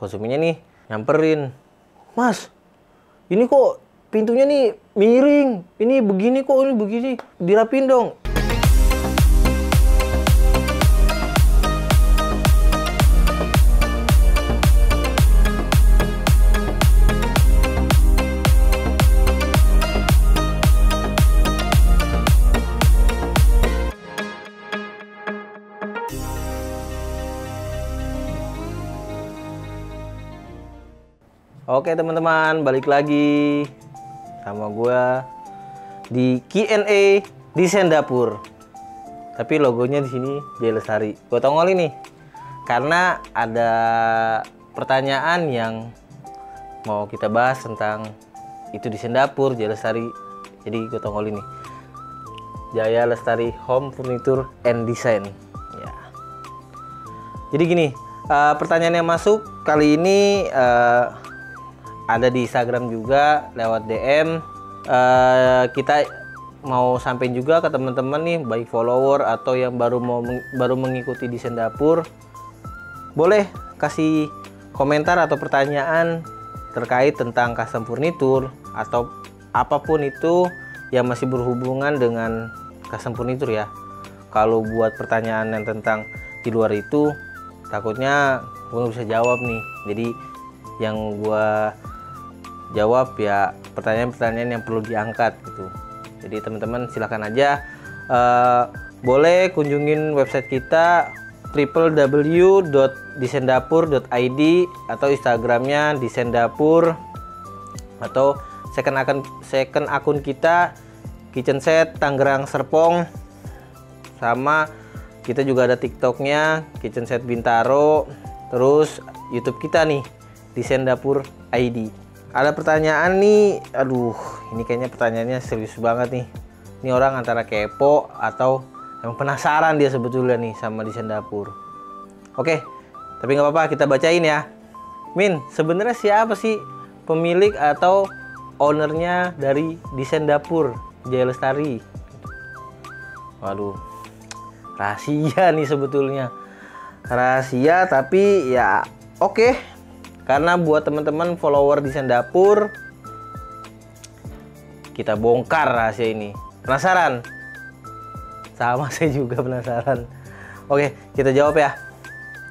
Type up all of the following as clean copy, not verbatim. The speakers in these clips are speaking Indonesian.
konsumennya nih nyamperin, "Mas, ini kok pintunya nih miring, ini begini kok, ini begini, dirapin dong." Oke teman-teman, balik lagi sama gua di Q&A desain dapur. Tapi logonya di sini Jaya Lestari. Gua tongol ini karena ada pertanyaan yang mau kita bahas tentang itu desain dapur Jaya Lestari. Jadi gua tongol ini Jaya Lestari Home Furniture and Design. Ya. Jadi gini, pertanyaan yang masuk kali ini ada di Instagram juga lewat DM. Kita mau sampein juga ke teman-teman nih, baik follower atau yang baru mengikuti desain dapur, boleh kasih komentar atau pertanyaan terkait tentang custom furniture atau apapun itu yang masih berhubungan dengan custom furniture ya. Kalau buat pertanyaan yang tentang di luar itu, takutnya gue nggak bisa jawab nih. Jadi yang gue jawab ya pertanyaan-pertanyaan yang perlu diangkat gitu. Jadi teman-teman silahkan aja, boleh kunjungin website kita www.desaindapur.id atau Instagramnya desaindapur, atau second akun kita Kitchen Set Tangerang Serpong, sama kita juga ada TikToknya Kitchen Set Bintaro, terus YouTube kita nih Desain Dapur ID. Ada pertanyaan nih, aduh ini kayaknya pertanyaannya serius banget nih. Ini orang antara kepo atau emang penasaran dia sebetulnya nih sama desain dapur. Oke, tapi nggak apa-apa, kita bacain ya. Min, sebenarnya siapa sih pemilik atau ownernya dari desain dapur Jaya Lestari? Waduh, rahasia nih sebetulnya. Rahasia tapi ya oke. Karena buat teman-teman follower desain dapur, kita bongkar rahasia ini. Penasaran? Sama, saya juga penasaran. Oke, kita jawab ya.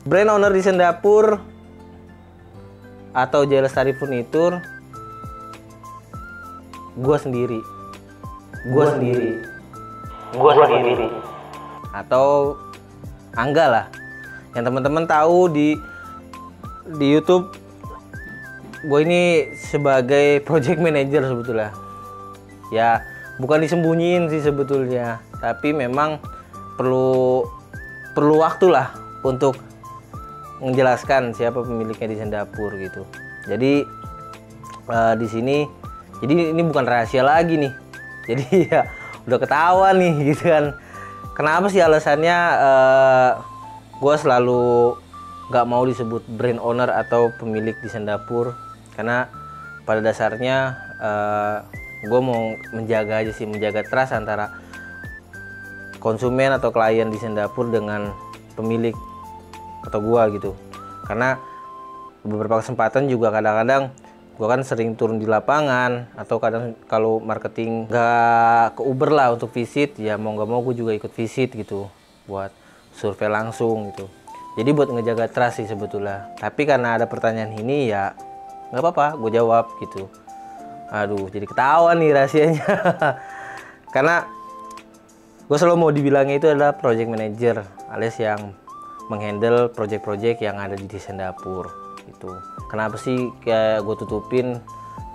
Brand owner desain dapur atau Jaya Lestari Furniture, gua sendiri. Atau Angga lah. Yang teman-teman tahu di YouTube, gue ini sebagai project manager sebetulnya. Ya, bukan disembunyiin sih sebetulnya, tapi memang perlu waktu lah untuk menjelaskan siapa pemiliknya desain dapur gitu. Jadi di sini, jadi ini bukan rahasia lagi nih. Jadi ya udah ketahuan nih gitu kan. Kenapa sih alasannya gue selalu nggak mau disebut brand owner atau pemilik desain dapur? Karena pada dasarnya gue mau menjaga aja sih, menjaga trust antara konsumen atau klien desain dapur dengan pemilik atau gue gitu. Karena beberapa kesempatan juga kadang-kadang gue kan sering turun di lapangan, atau kadang kalau marketing nggak ke Uber lah untuk visit, ya mau nggak mau gue juga ikut visit gitu buat survei langsung gitu. Jadi buat ngejaga trust sih sebetulnya. Tapi karena ada pertanyaan ini ya nggak apa-apa, gue jawab gitu. Aduh, jadi ketahuan nih rahasianya. Karena gue selalu mau dibilangnya itu adalah project manager, alias yang menghandle project-project yang ada di desain dapur gitu. Kenapa sih kayak gue tutupin?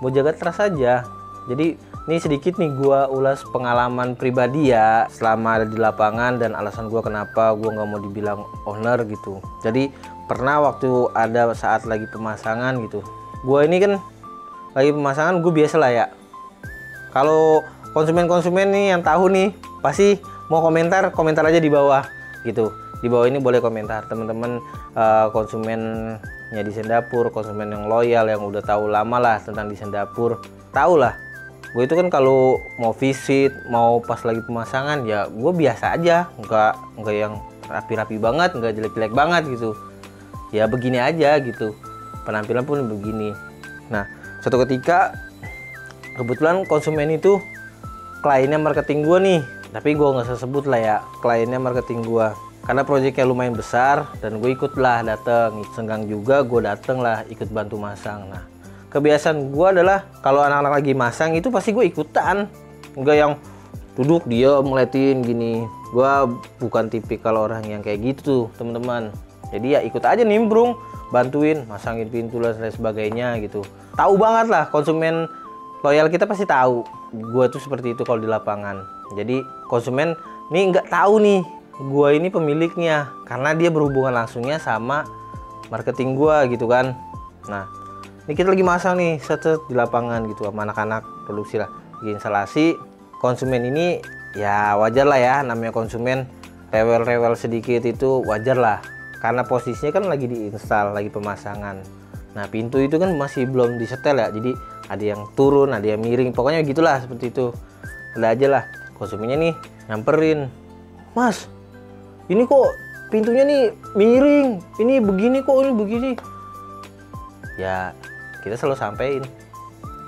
Mau jaga trust aja. Jadi ini sedikit nih gue ulas pengalaman pribadi ya selama ada di lapangan, dan alasan gue kenapa gue nggak mau dibilang owner gitu. Jadi pernah waktu ada saat lagi pemasangan gitu, gue ini kan lagi pemasangan, gue biasa lah ya, kalau konsumen nih yang tahu nih pasti mau komentar aja di bawah gitu. Di bawah ini boleh komentar teman-teman, konsumennya desain dapur, konsumen yang loyal yang udah tahu lama lah tentang desain dapur, tahu lah gue itu kan kalau mau visit, mau pas lagi pemasangan ya gue biasa aja, nggak yang rapi-rapi banget, nggak jelek-jelek banget gitu, ya begini aja gitu. penampilan pun begini. Nah, suatu ketika kebetulan konsumen itu kliennya marketing gua nih, tapi gua nggak usah sebut lah ya, kliennya marketing gua karena proyeknya lumayan besar dan gue ikut lah dateng, senggang juga gue dateng lah ikut bantu masang. Nah, kebiasaan gue adalah kalau anak-anak lagi masang itu pasti gue ikutan, enggak yang duduk dia ngeliatin gini. Gue bukan tipikal orang yang kayak gitu teman-teman. Jadi ya ikut aja nimbrung, bantuin masangin pintu dan sebagainya gitu. Tahu banget lah, konsumen loyal kita pasti tahu gue tuh seperti itu kalau di lapangan. Jadi konsumen nih nggak tahu nih gue ini pemiliknya karena dia berhubungan langsungnya sama marketing gue gitu kan. Nah, ini kita lagi masang nih set di lapangan gitu sama anak-anak produksi lah, lagi instalasi. Konsumen ini ya wajar lah ya, namanya konsumen rewel-rewel sedikit itu wajar lah karena posisinya kan lagi diinstal, lagi pemasangan. Nah, pintu itu kan masih belum disetel ya, jadi ada yang turun, ada yang miring, pokoknya gitulah seperti itu. Ada aja lah konsumennya nih nyamperin, "Mas, ini kok pintunya nih miring, ini begini kok, ini begini." Ya kita selalu sampein,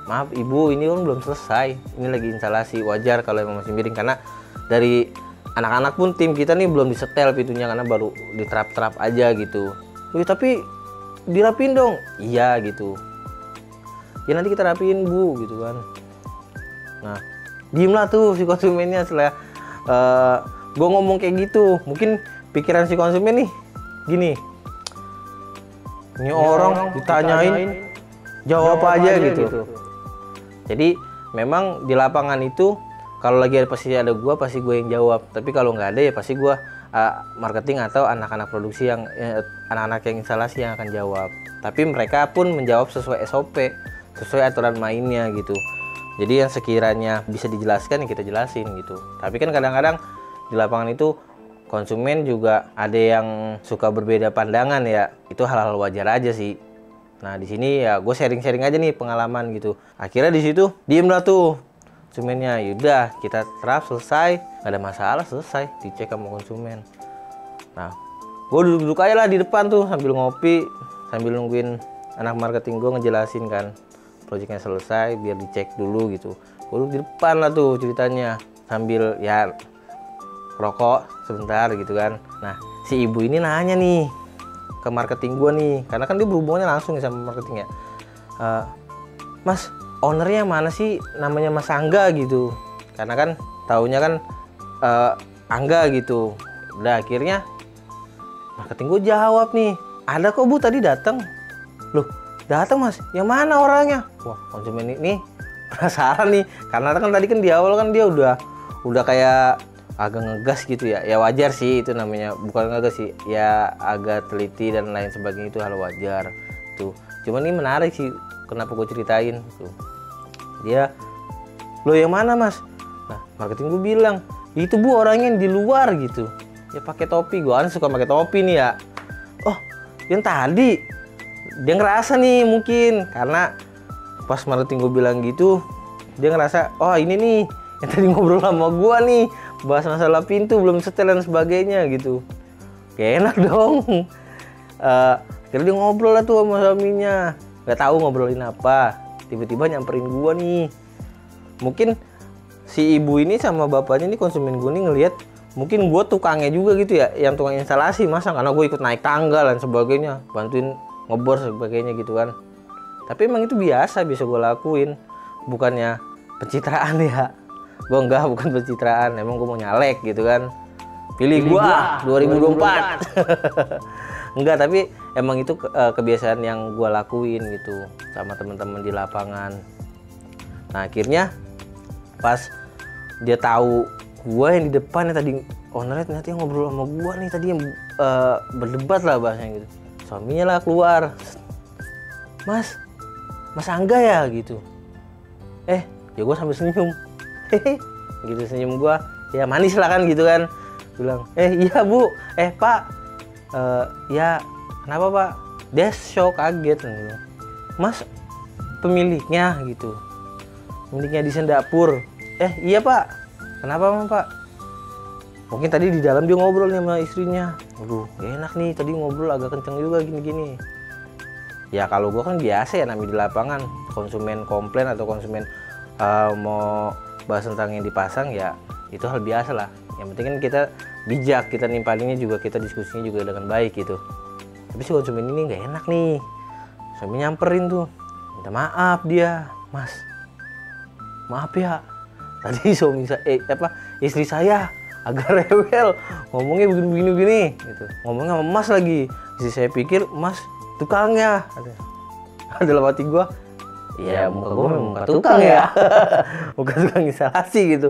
"Maaf ibu, ini kan belum selesai, ini lagi instalasi." Wajar kalau emang masih miring karena dari anak-anak pun tim kita nih belum disetel pintunya karena baru diterap-terap aja gitu. Tapi dirapin dong." "Iya," gitu. "Ya nanti kita rapiin bu," gitu kan. Nah, diem lah tuh si konsumennya setelah gue ngomong kayak gitu. Mungkin pikiran si konsumen nih gini, ini orang ditanyain jawab aja gitu. Jadi memang di lapangan itu kalau lagi pasti ada gue yang jawab. Tapi kalau nggak ada ya pasti gue marketing atau anak-anak produksi yang anak-anak yang instalasi yang akan jawab. Tapi mereka pun menjawab sesuai SOP, sesuai aturan mainnya gitu. Jadi yang sekiranya bisa dijelaskan ya kita jelasin gitu. Tapi kan kadang-kadang di lapangan itu konsumen juga ada yang suka berbeda pandangan ya. Itu hal-hal wajar aja sih. Nah, di sini ya gue sharing-sharing aja nih pengalaman gitu. Akhirnya di situ diem lah tuh konsumennya. Yaudah kita terap selesai, nggak ada masalah, selesai dicek sama konsumen. Nah, gue duduk-duduk aja lah di depan tuh sambil ngopi, sambil nungguin anak marketing gue ngejelasin kan proyeknya selesai biar dicek dulu gitu. Gue duduk di depan lah tuh ceritanya sambil ya rokok sebentar gitu kan. Nah, si ibu ini nanya nih ke marketing gue nih, karena kan dia berhubungannya langsung sama marketing ya. "Mas, ownernya mana sih, namanya Mas Angga gitu?" Karena kan taunya kan Angga gitu. Udah akhirnya marketing gue jawab nih, "Ada kok bu, tadi datang." "Loh, datang Mas? Yang mana orangnya?" Wah, konsumen ini penasaran nih, karena kan tadi kan di awal kan dia udah kayak agak ngegas gitu ya. Ya wajar sih itu namanya, bukan ngegas sih, ya agak teliti dan lain sebagainya, itu hal wajar tuh. Cuman ini menarik sih kenapa gue ceritain tuh. Dia, "Lo yang mana Mas?" Nah, marketing gue bilang, "Itu bu orangnya yang di luar gitu, ya pakai topi." Gue kan suka pakai topi nih ya. "Oh, yang tadi." Dia ngerasa nih mungkin karena pas marketing gue bilang gitu, dia ngerasa, "Oh ini nih yang tadi ngobrol sama gue nih, bahas masalah pintu belum setel dan sebagainya gitu." Gak enak dong. Akhirnya dia ngobrol lah tuh sama suaminya, nggak tahu ngobrolin apa, tiba-tiba nyamperin gue nih. Mungkin si ibu ini sama bapaknya nih, konsumen gue nih ngelihat mungkin gue tukangnya juga gitu ya, yang tukang instalasi masang, karena gue ikut naik tangga dan sebagainya, bantuin ngebor sebagainya gitu kan. Tapi emang itu biasa gue lakuin, bukannya pencitraan ya. Gue bukan pencitraan, emang gue mau nyalek gitu kan. Pilih gua 2024. Enggak, tapi emang itu kebiasaan yang gue lakuin gitu sama teman-teman di lapangan. Nah, akhirnya pas dia tahu gue yang di depan ya tadi, ownernya ternyata yang ngobrol sama gue nih tadi, yang berdebat lah bahasanya gitu. Suaminya lah keluar, "Mas Angga ya?" gitu. Ya gue sambil senyum, hehe gitu, senyum gue ya manis lah kan gitu kan. Bilang, "Iya bu, Pak, ya kenapa Pak?" Dia shock, kaget gitu. "Mas pemiliknya gitu, pemiliknya di Sendapur." "Iya Pak." "Kenapa Pak?" "Mungkin tadi di dalam dia ngobrol nih sama istrinya." "Waduh, gak enak nih, tadi ngobrol agak kenceng juga gini-gini." Ya kalau gue kan biasa ya namanya di lapangan, konsumen komplain atau konsumen mau bahas tentang yang dipasang ya itu hal biasa lah. Yang penting kan kita bijak, kita nimpalinnya juga, kita diskusinya juga dengan baik gitu. Tapi si konsumen ini nggak enak nih, sampai nyamperin tuh, minta maaf dia, Mas, maaf ya, tadi istri saya agak rewel, ngomongnya begini gitu, ngomongnya sama Mas lagi. Istri saya pikir Mas tukangnya, dalam hati gue, ya muka gue memang muka tukang ya, muka tukang instalasi gitu.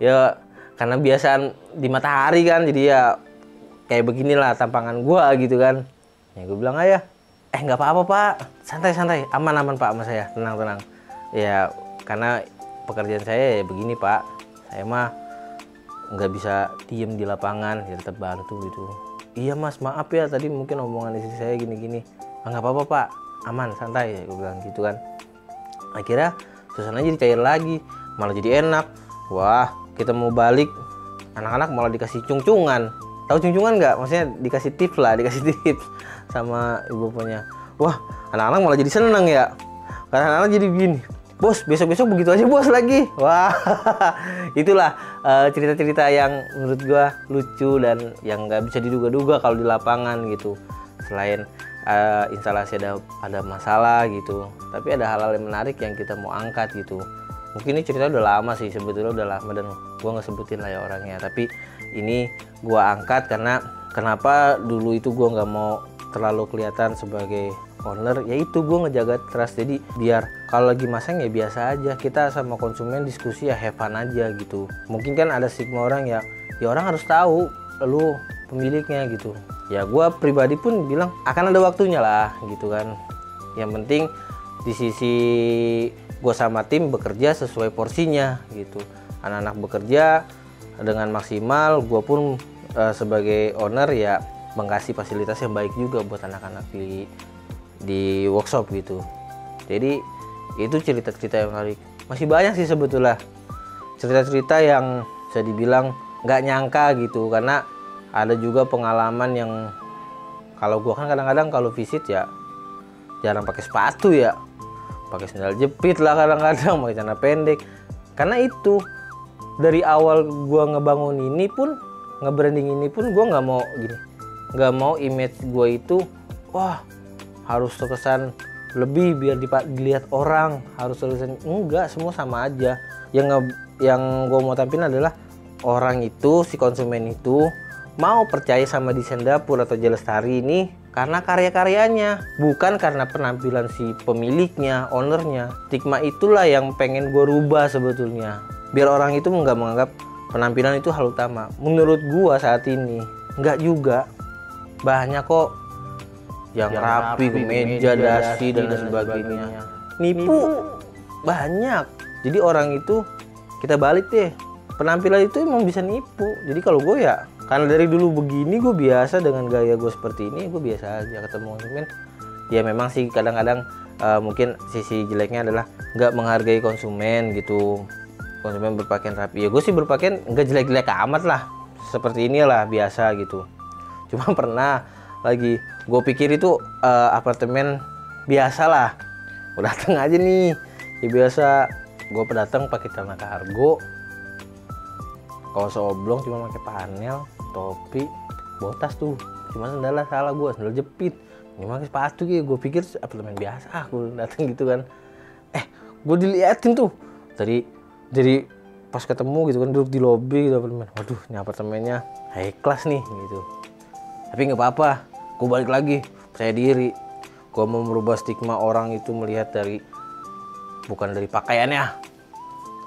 Ya karena biasaan di matahari kan, jadi ya kayak beginilah tampangan gue gitu kan. Ya gue bilang aja, nggak apa-apa Pak, santai-santai, aman-aman Pak sama saya, tenang-tenang. Ya karena pekerjaan saya ya begini Pak, saya mah nggak bisa diem di lapangan, ya tetap bantu gitu. Iya Mas, maaf ya tadi mungkin omongan istri saya gini-gini. Nggak apa-apa Pak, aman, santai, ya gue bilang gitu kan. Akhirnya suasana jadi cair lagi, malah jadi enak. Wah, kita mau balik, anak-anak malah dikasih cungcungan. Tahu cungcungan nggak? Maksudnya dikasih tips lah, dikasih tips sama ibu bapaknya. Wah, anak-anak malah jadi seneng ya. Karena anak-anak jadi begini, Bos, besok-besok begitu aja Bos lagi. Wah, itulah cerita-cerita yang menurut gua lucu dan yang nggak bisa diduga-duga kalau di lapangan gitu. Selain instalasi ada masalah gitu, tapi ada hal-hal yang menarik yang kita mau angkat gitu. Mungkin ini cerita udah lama sih, sebetulnya udah lama dan gua nggak sebutin lah ya orangnya, tapi ini gua angkat karena kenapa dulu itu gua nggak mau terlalu kelihatan sebagai owner, yaitu gue ngejaga trust. Jadi biar kalau lagi masang ya biasa aja, kita sama konsumen diskusi ya have fun aja gitu. Mungkin kan ada stigma orang ya orang harus tahu lu pemiliknya gitu. Ya gue pribadi pun bilang akan ada waktunya lah gitu kan. Yang penting di sisi gue sama tim bekerja sesuai porsinya gitu. Anak-anak bekerja dengan maksimal, gue pun sebagai owner ya mengasih fasilitas yang baik juga buat anak-anak di workshop gitu. Jadi itu cerita-cerita yang menarik. Masih banyak sih sebetulnya cerita-cerita yang bisa dibilang nggak nyangka gitu, karena ada juga pengalaman yang kalau gua kan kadang-kadang kalau visit ya jarang pakai sepatu ya, pakai sandal jepit lah kadang-kadang, pakai celana pendek. Karena itu dari awal gua ngebangun ini pun, nge-branding ini pun gua nggak mau gini, nggak mau image gua itu wah harus terkesan lebih biar dilihat orang, harus terkesan enggak, semua sama aja. Yang gue mau tampilin adalah orang itu, si konsumen itu mau percaya sama desain dapur atau Jalestari ini karena karya-karyanya, bukan karena penampilan si pemiliknya, ownernya. Stigma itulah yang pengen gue rubah sebetulnya, biar orang itu nggak menganggap penampilan itu hal utama. Menurut gue saat ini nggak juga, banyak kok yang rapi, kemeja, dasi dan sebagainya. Nipu banyak. Jadi orang itu, kita balik deh, penampilan itu emang bisa nipu. Jadi kalau gue ya, karena dari dulu begini gue biasa dengan gaya gue seperti ini, gue biasa aja ketemu konsumen. Ya memang sih kadang-kadang mungkin sisi jeleknya adalah nggak menghargai konsumen gitu. Konsumen berpakaian rapi, ya gue sih berpakaian nggak jelek-jelek amat lah, seperti inilah biasa gitu. Cuma pernah lagi gue pikir itu apartemen biasa lah, gue dateng aja nih ya biasa, gue datang pakai celana kargo, kaos oblong cuma pakai panel, topi, botas tuh cuma sandal, salah gue sandal jepit, ini pakai sepatu gitu. Gue pikir apartemen biasa, gue dateng gitu kan, gue diliatin tuh dari pas ketemu gitu kan, duduk di lobi gitu apartemen, waduh ini apartemennya high class nih gitu. Tapi nggak apa-apa, gue balik lagi, percaya diri. Gue mau merubah stigma orang itu melihat dari, bukan dari pakaiannya,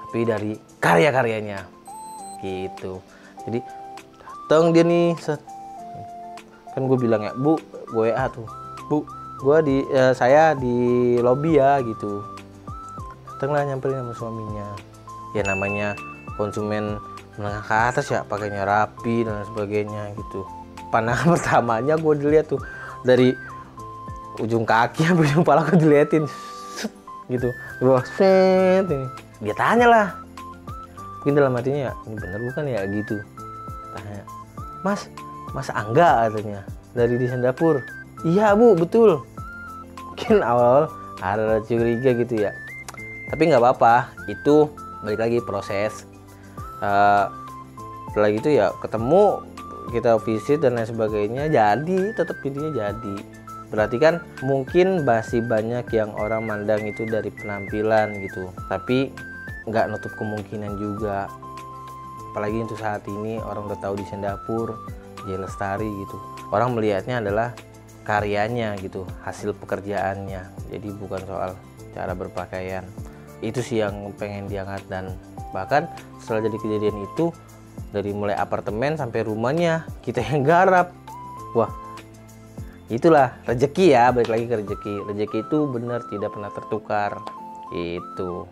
tapi dari karya-karyanya gitu. Jadi datang dia nih, kan gue bilang ya, Bu, gue WA tuh, Bu, gue saya di lobi ya gitu. Datanglah nyamperin sama suaminya. Ya namanya konsumen menengah ke atas ya, pakainya rapi dan sebagainya gitu. Pandangan pertamanya gue dilihat tuh dari ujung kaki sampai ujung kepala, gue diliatin gitu. Gue set ini, dia tanya lah, mungkin dalam hatinya ya ini bener bukan ya gitu. Tanya, Mas Angga katanya dari desain dapur. Iya Bu, betul. mungkin awal ada curiga gitu ya, tapi nggak apa-apa, itu balik lagi proses. Setelah gitu ya ketemu, kita visit dan lain sebagainya, jadi tetap intinya jadi. Berarti kan mungkin masih banyak yang orang mandang itu dari penampilan gitu, tapi nggak nutup kemungkinan juga, apalagi untuk saat ini orang udah tahu desain dapur J Lestari gitu, orang melihatnya adalah karyanya gitu, hasil pekerjaannya, jadi bukan soal cara berpakaian. Itu sih yang pengen diangkat. Dan bahkan setelah jadi kejadian itu, dari mulai apartemen sampai rumahnya kita yang garap. Wah, itulah rezeki ya, balik lagi ke rezeki. Rezeki itu benar tidak pernah tertukar itu.